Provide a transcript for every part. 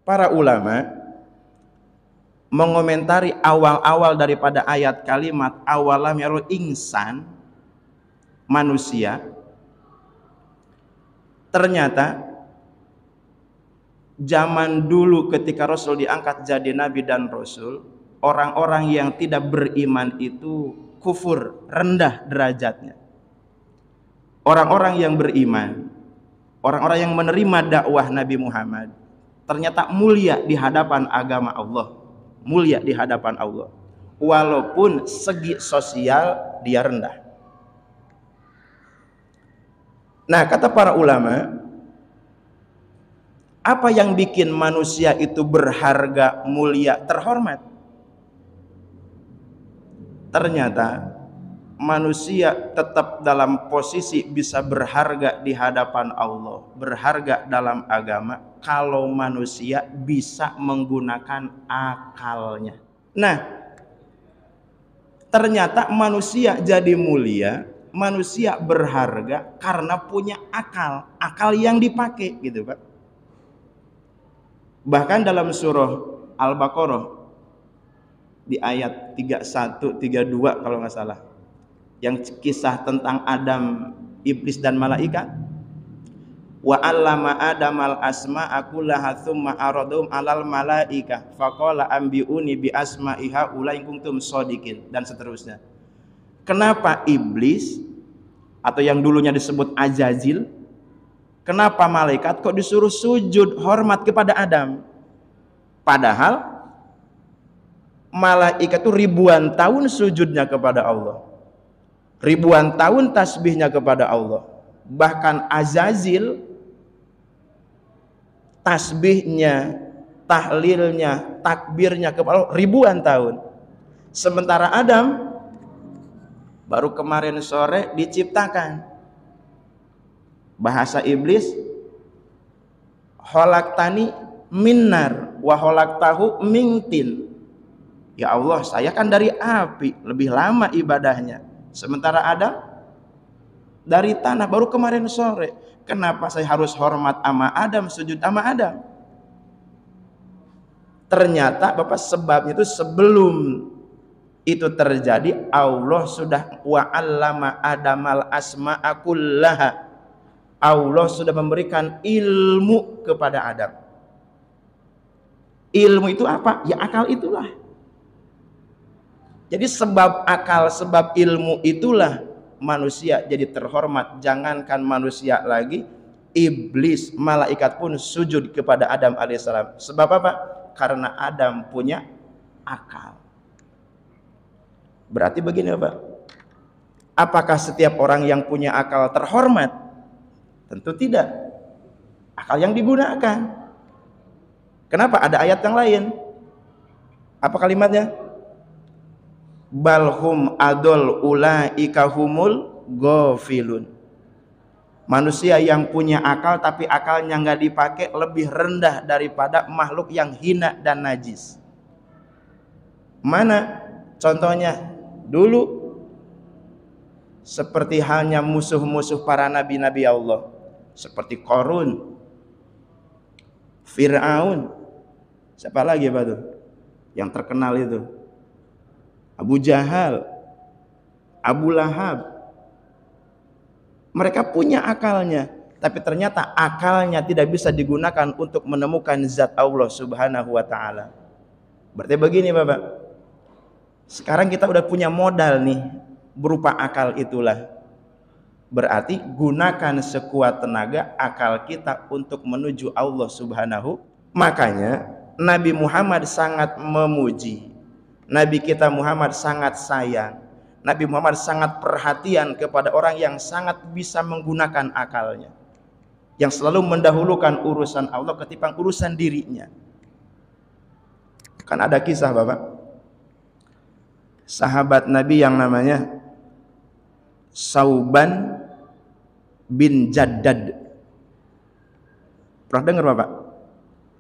Para ulama mengomentari awal-awal daripada ayat kalimat awalam yarul insan, manusia, ternyata zaman dulu ketika Rasul diangkat jadi nabi dan rasul, orang-orang yang tidak beriman itu kufur, rendah derajatnya. Orang-orang yang beriman, orang-orang yang menerima dakwah Nabi Muhammad, ternyata mulia di hadapan agama Allah, mulia di hadapan Allah, walaupun segi sosial dia rendah. Nah, kata para ulama, apa yang bikin manusia itu berharga, mulia, terhormat? Ternyata manusia tetap dalam posisi bisa berharga di hadapan Allah, berharga dalam agama, kalau manusia bisa menggunakan akalnya. Nah, ternyata manusia jadi mulia, manusia berharga karena punya akal yang dipakai, gitu Pak. Bahkan dalam surah Al-Baqarah di ayat 31, 32 kalau nggak salah, yang kisah tentang Adam, iblis dan malaikat, wa 'allama adamal asma'a kullaha tsumma aradhum 'alal malaikah faqala ambiuni bi asma'iha ulai kuntum shodiqin, dan seterusnya. Kenapa iblis atau yang dulunya disebut Azazil, kenapa malaikat kok disuruh sujud hormat kepada Adam? Padahal malaikat itu ribuan tahun sujudnya kepada Allah, ribuan tahun tasbihnya kepada Allah. Bahkan Azazil tasbihnya, tahlilnya, takbirnya kepada Allah ribuan tahun. Sementara Adam baru kemarin sore diciptakan. Bahasa iblis, khalaqtani minnar wa khalaqtahu min tin. Ya Allah, saya kan dari api, lebih lama ibadahnya. Sementara Adam dari tanah, baru kemarin sore. Kenapa saya harus hormat sama Adam, sujud sama Adam? Ternyata Bapak, sebabnya itu sebelum itu terjadi, Allah sudah wa'allama adamal asma'a kullaha. Allah sudah memberikan ilmu kepada Adam. Ilmu itu apa? Ya akal itulah. Jadi sebab akal, sebab ilmu itulah manusia jadi terhormat. Jangankan manusia lagi, iblis, malaikat pun sujud kepada Adam alaihissalam. Sebab apa? Karena Adam punya akal. Berarti begini Pak, apakah setiap orang yang punya akal terhormat? Tentu tidak. Akal yang digunakan. Kenapa? Ada ayat yang lain. Apa kalimatnya? Balhum adol ulaika humul ghafilun. Manusia yang punya akal tapi akalnya nggak dipakai lebih rendah daripada makhluk yang hina dan najis. Mana contohnya? Dulu seperti halnya musuh-musuh para nabi-nabi Allah, seperti Qarun, Fir'aun, siapa lagi Pak tuh yang terkenal itu? Abu Jahal, Abu Lahab. Mereka punya akalnya, tapi ternyata akalnya tidak bisa digunakan untuk menemukan zat Allah Subhanahu wa ta'ala. Berarti begini Bapak, sekarang kita udah punya modal nih berupa akal itulah. Berarti gunakan sekuat tenaga akal kita untuk menuju Allah Subhanahu. Makanya Nabi Muhammad sangat memuji, Nabi kita Muhammad sangat sayang, Nabi Muhammad sangat perhatian kepada orang yang sangat bisa menggunakan akalnya, yang selalu mendahulukan urusan Allah ketimbang urusan dirinya. Kan ada kisah Bapak, sahabat Nabi yang namanya Sauban bin Jaddad. Pernah dengar Bapak?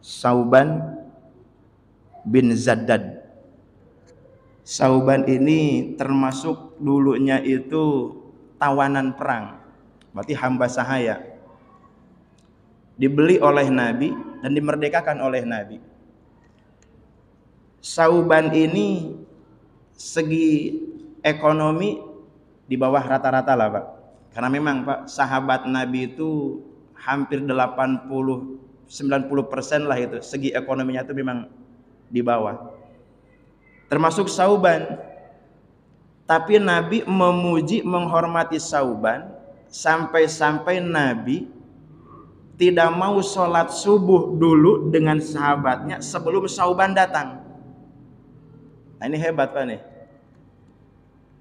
Sauban bin Jaddad. Sauban ini termasuk dulunya itu tawanan perang, berarti hamba sahaya. Dibeli oleh Nabi dan dimerdekakan oleh Nabi. Sauban ini segi ekonomi di bawah rata-rata lah Pak. Karena memang Pak, sahabat Nabi itu hampir 80-90% lah itu, segi ekonominya itu memang di bawah. Termasuk Sauban. Tapi Nabi memuji, menghormati Sauban, sampai-sampai Nabi tidak mau sholat subuh dulu dengan sahabatnya sebelum Sauban datang. Nah, ini hebat Pak nih.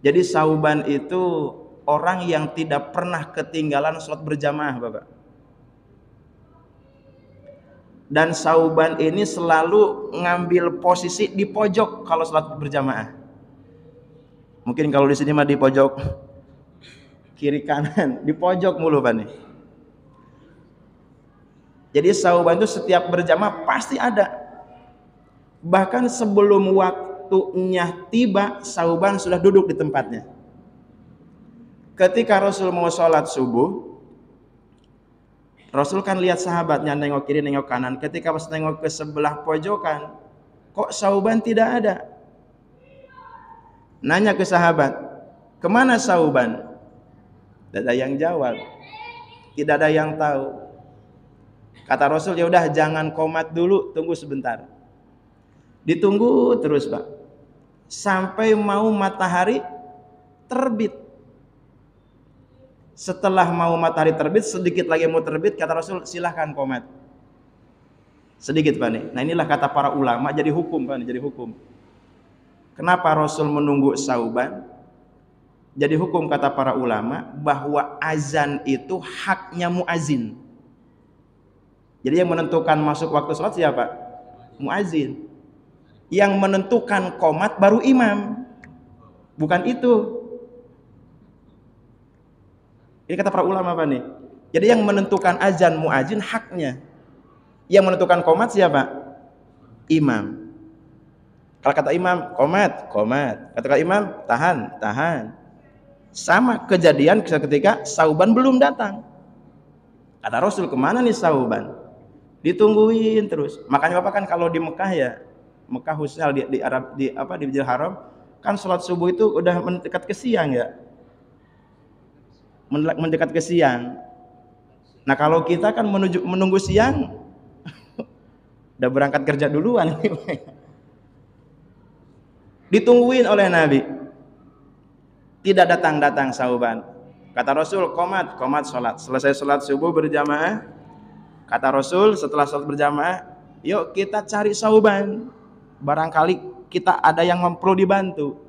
Jadi Sauban itu orang yang tidak pernah ketinggalan sholat berjamaah Bapak. Dan Sauban ini selalu ngambil posisi di pojok kalau sholat berjamaah. Mungkin kalau di sini mah di pojok kiri kanan, di pojok mulu Pak nih. Jadi Sauban itu setiap berjamaah pasti ada. Bahkan sebelum waktunya tiba, Sauban sudah duduk di tempatnya. Ketika Rasul mau sholat subuh, Rasul kan lihat sahabatnya nengok kiri, nengok kanan. Ketika pas nengok ke sebelah pojokan, kok Sauban tidak ada? Nanya ke sahabat, kemana Sauban? Tidak ada yang jawab, tidak ada yang tahu. Kata Rasul, ya udah jangan komat dulu, tunggu sebentar. Ditunggu terus Pak, sampai mau matahari terbit. Setelah mau matahari terbit, sedikit lagi mau terbit, kata Rasul, silahkan komat. Sedikit Pak nih. Nah inilah kata para ulama, jadi hukum Pak nih, jadi hukum. Kenapa Rasul menunggu Sauban? Jadi hukum kata para ulama bahwa azan itu haknya muazin. Jadi yang menentukan masuk waktu sholat siapa? Muazin. Yang menentukan qomat baru imam. Bukan itu. Ini kata para ulama apa nih? Jadi yang menentukan azan muazin haknya. Yang menentukan qomat siapa? Imam. Kalau kata imam, qomat, qomat. Kata imam, tahan, tahan. Sama kejadian ketika Sauban belum datang. Kata Rasul, kemana nih Sauban? Ditungguin terus. Makanya Bapak kan kalau di Mekah ya, Mekah khususnya di Arab, di Masjidil Haram, kan sholat subuh itu udah mendekat ke siang ya. Mendekat ke siang. Nah kalau kita kan menunggu siang, udah berangkat kerja duluan. Ditungguin oleh Nabi, tidak datang-datang Sauban. Kata Rasul, qomat, qomat sholat. Selesai sholat subuh berjamaah, kata Rasul setelah sholat berjamaah, yuk kita cari Sauban, barangkali kita ada yang perlu dibantu.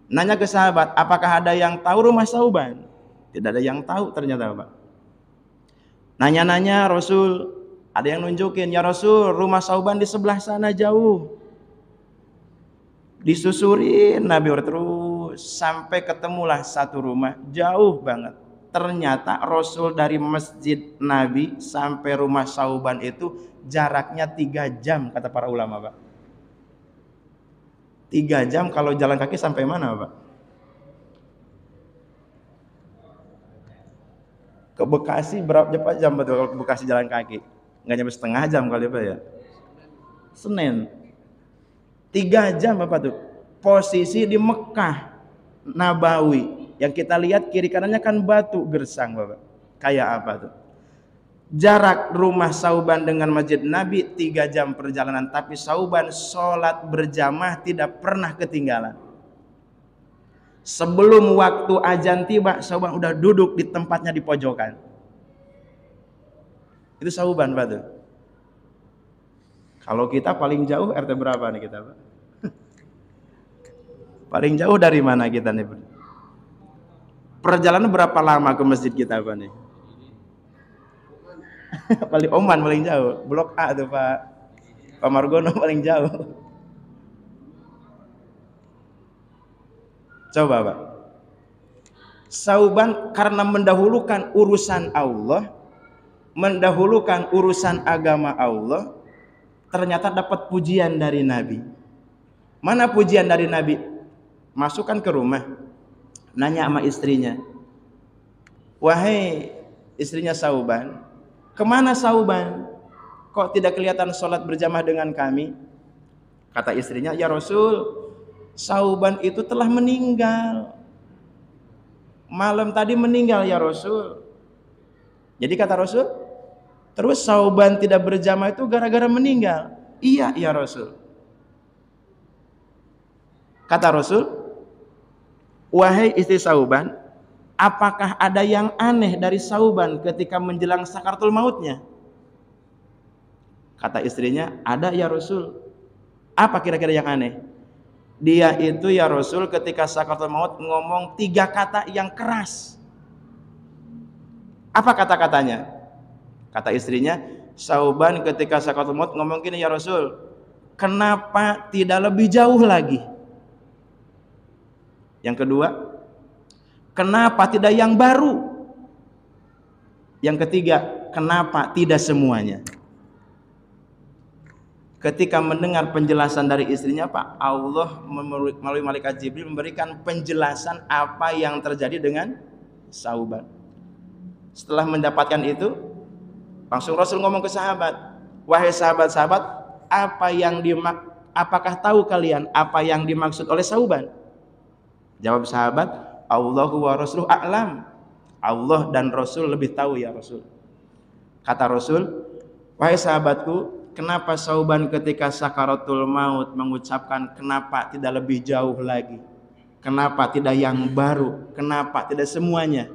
Nanya ke sahabat, apakah ada yang tahu rumah Sauban? Tidak ada yang tahu ternyata Pak. Nanya-nanya Rasul, ada yang nunjukin, ya Rasul rumah Sauban di sebelah sana jauh. Disusurin Nabi terus sampai ketemulah satu rumah jauh banget. Ternyata Rasul dari masjid Nabi sampai rumah Sauban itu jaraknya 3 jam kata para ulama Pak. 3 jam kalau jalan kaki sampai mana Pak? Ke Bekasi berapa jam betul kalau ke Bekasi jalan kaki? Nggak nyampe setengah jam kali Pak ya. Senin 3 jam apa tuh? Posisi di Mekah Nabawi. Yang kita lihat kiri kanannya kan batu gersang Bapak. Kayak apa tuh? Jarak rumah Sauban dengan Masjid Nabi 3 jam perjalanan. Tapi Sauban sholat berjamaah tidak pernah ketinggalan. Sebelum waktu azan tiba, Sauban udah duduk di tempatnya di pojokan. Itu Sauban Pak tuh. Kalau kita paling jauh RT berapa nih kita Pak? Paling jauh dari mana kita nih Pak? Perjalanan berapa lama ke masjid kita Pak nih? Paling Oman paling jauh. Blok A tuh Pak Margono paling jauh. Coba Pak. Sauban karena mendahulukan urusan Allah, mendahulukan urusan agama Allah, ternyata dapat pujian dari Nabi. Mana pujian dari Nabi? Masukkan ke rumah, nanya sama istrinya, wahai istrinya Sauban, kemana Sauban? kok tidak kelihatan sholat berjamaah dengan kami? Kata istrinya, ya Rasul, Sauban itu telah meninggal. Malam tadi meninggal ya Rasul. Jadi kata Rasul, terus Sauban tidak berjamaah itu gara-gara meninggal? Iya ya Rasul. Kata Rasul, wahai istri Sauban, apakah ada yang aneh dari Sauban ketika menjelang sakaratul mautnya? Kata istrinya, ada ya Rasul. Apa kira-kira yang aneh? Dia itu ya Rasul ketika sakaratul maut ngomong 3 kata yang keras. Apa kata-katanya? Kata istrinya, Sauban ketika sakaratul maut ngomong gini, ya Rasul, kenapa tidak lebih jauh lagi? Yang kedua, kenapa tidak yang baru? Yang ketiga, kenapa tidak semuanya? Ketika mendengar penjelasan dari istrinya, Pak, Allah melalui malaikat Jibril memberikan penjelasan apa yang terjadi dengan Sauban. Setelah mendapatkan itu, langsung Rasul ngomong ke sahabat, wahai sahabat-sahabat, apakah tahu kalian apa yang dimaksud oleh Sauban? Jawab sahabat, Allahu wa Rasuluhu a'lam. Allah dan Rasul lebih tahu ya Rasul. Kata Rasul, wahai sahabatku, kenapa Sauban ketika sakaratul maut mengucapkan kenapa tidak lebih jauh lagi? Kenapa tidak yang baru? Kenapa tidak semuanya?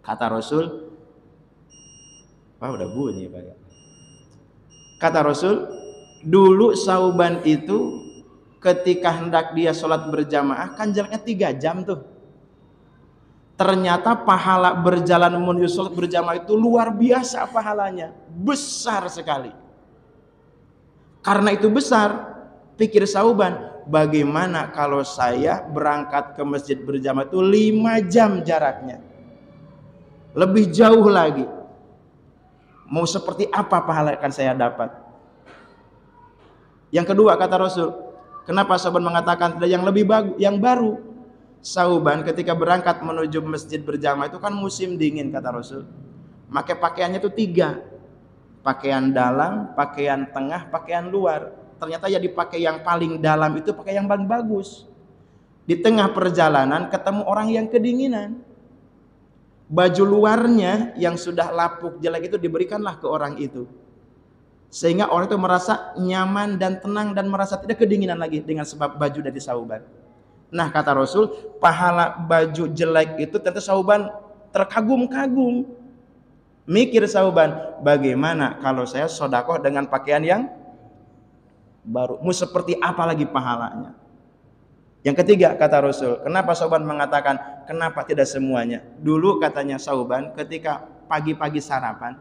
Kata Rasul, wah udah bunyi Pak ya. Kata Rasul, dulu Sauban itu ketika hendak dia sholat berjamaah kan jaraknya 3 jam tuh. Ternyata pahala berjalan menuju sholat berjamaah itu luar biasa pahalanya, besar sekali. Karena itu besar, pikir Sauban, bagaimana kalau saya berangkat ke masjid berjamaah itu 5 jam jaraknya, lebih jauh lagi. Mau seperti apa pahala akan saya dapat? Yang kedua kata Rasul, kenapa Sauban mengatakan tidak yang lebih bagus, yang baru? Sauban ketika berangkat menuju masjid berjamaah itu kan musim dingin kata Rasul. Pakai pakaiannya itu 3. Pakaian dalam, pakaian tengah, pakaian luar. Ternyata ya dipakai yang paling dalam itu pakai yang paling bagus. Di tengah perjalanan ketemu orang yang kedinginan. Baju luarnya yang sudah lapuk jelek itu diberikanlah ke orang itu. Sehingga orang itu merasa nyaman dan tenang dan merasa tidak kedinginan lagi dengan sebab baju dari Sauban. Nah kata Rasul, pahala baju jelek itu tentu Sauban terkagum-kagum. Mikir Sauban, bagaimana kalau saya sodakoh dengan pakaian yang baru? Mau seperti apa lagi pahalanya? Yang ketiga kata Rasul, kenapa Sauban mengatakan kenapa tidak semuanya? Dulu katanya Sauban ketika pagi-pagi sarapan,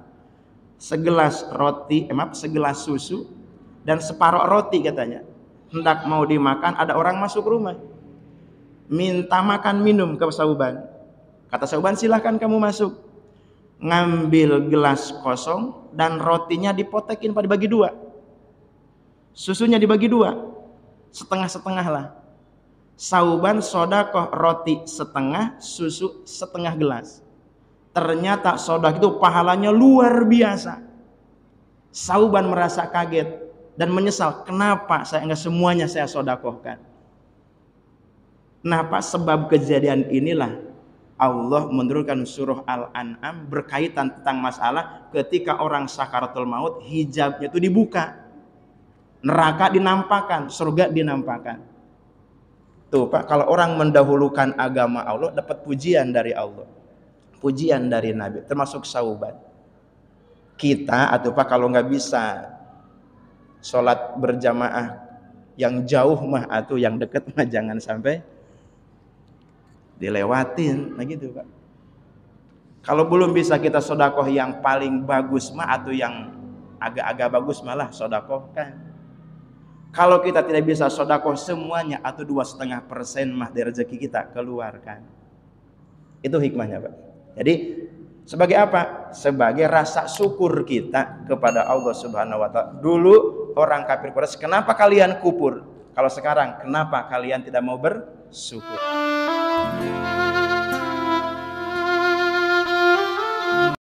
segelas susu dan separuh roti katanya, hendak mau dimakan, ada orang masuk rumah minta makan minum ke Sauban. Kata Sauban, silahkan kamu masuk. Ngambil gelas kosong dan rotinya dipotekin pada dibagi 2, susunya dibagi 2, setengah-setengah lah. Sauban sodakoh roti setengah, susu setengah gelas. Ternyata sodak itu pahalanya luar biasa. Sauban merasa kaget dan menyesal, kenapa saya enggak semuanya saya sodakohkan. Nah Pak, sebab kejadian inilah Allah menurunkan surah Al-An'am berkaitan tentang masalah ketika orang sakaratul maut hijabnya itu dibuka, neraka dinampakkan, surga dinampakkan. Tuh Pak, kalau orang mendahulukan agama Allah dapat pujian dari Allah, pujian dari Nabi, termasuk Sauban. Kita atau Pak kalau nggak bisa sholat berjamaah yang jauh mah atau yang dekat mah jangan sampai dilewatin, nah gitu Pak. Kalau belum bisa kita sodakoh yang paling bagus mah atau yang agak-agak bagus malah sodakohkan. Kalau kita tidak bisa sodakoh semuanya atau 2,5% mah dari rezeki kita keluarkan. Itu hikmahnya Pak. Jadi sebagai apa? Sebagai rasa syukur kita kepada Allah Subhanahu wa Ta'ala. Dulu orang kafir Quraisy, kenapa kalian kufur? Kalau sekarang, kenapa kalian tidak mau bersyukur?